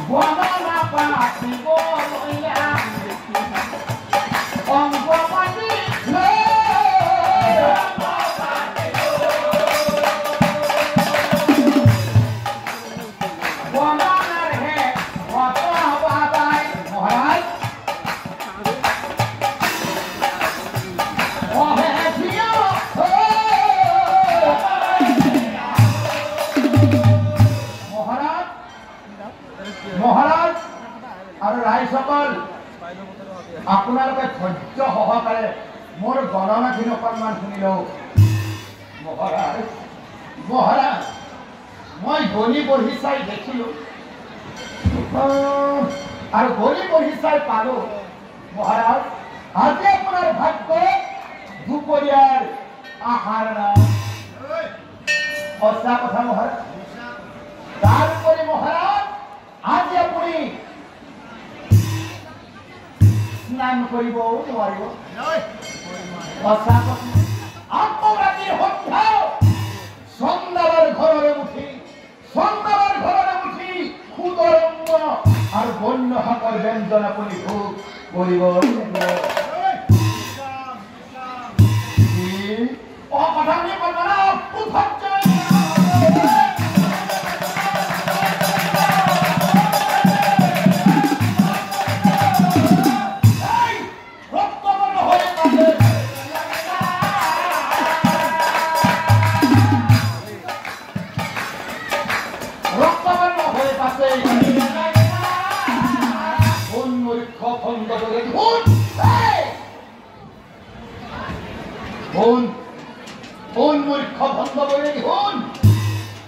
গণনা পাতিব লয়া অংক পাতি গণনাৰ হে কত হবা তাই মহাৰাজ মহাৰাজ আৰু ৰাইজ সকল আপোনালোকে ধৈৰ্য সহকাৰে মোৰ গণনাখিনি অকণমান শুনি লওক মহাৰাজ মহাৰাজ মই গণি বহি চাই দেখিলোঁ আৰু গণি বহি চাই পালোঁ মহাৰাজ আজি আপোনাৰ ভাগ্য দুপৰীয়াৰ আহাৰ নাই সঁচা কথা মহাৰাজ তাৰোপৰি মহাৰাজ আজি আপুনি স্নান কৰিবও নোৱাৰিব সঁচা কথা আকৌ ৰাতিৰ সন্ধ্যাও চন্দালৰ ঘৰলৈ উঠি সুদৰঙ্গ আৰু বন্য শাকৰ ব্যঞ্জন আপুনি ভোগ কৰিব কথাখিনি কল্পনা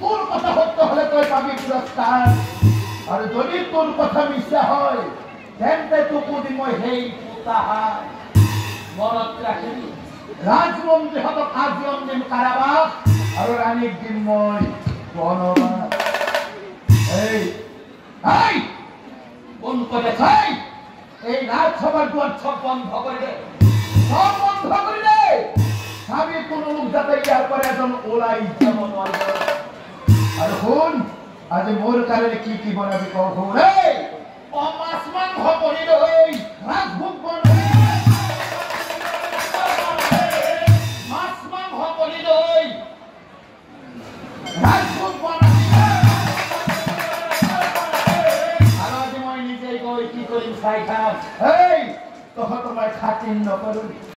তোর কথা সত্য হলে তই পাবি পুরস্কার আর যদি তোর কথা মিছা হয় তেন্তে তোকো দি মই সেই পুতাহার মনত রাখিবি রাজমন্ত্রী হতক আজীবন দিন কারাবাস আর রানীক দিন মই বনবাস এই এই কোন কথা চাই এই রাজসভার দুয়ার সব বন্ধ করে দে সব বন্ধ করে দে আমি কোন লোক যাতে ইয়ার পরে এজন ওলাই যাব নোৱাৰিব আৰু শুন আজি মোৰ কাৰণে কি কি বনাবি কওঁ শুন এই মাছ মাংস বনিল এই ৰাজভোগ বনাবি মাছ মাংস বনিল এই ৰাজভোগ বনাবি আৰু আজি মই নিজেই গৈ কি কৰিম চাই খাম এই তহঁত মই খাতিৰ নকৰোঁ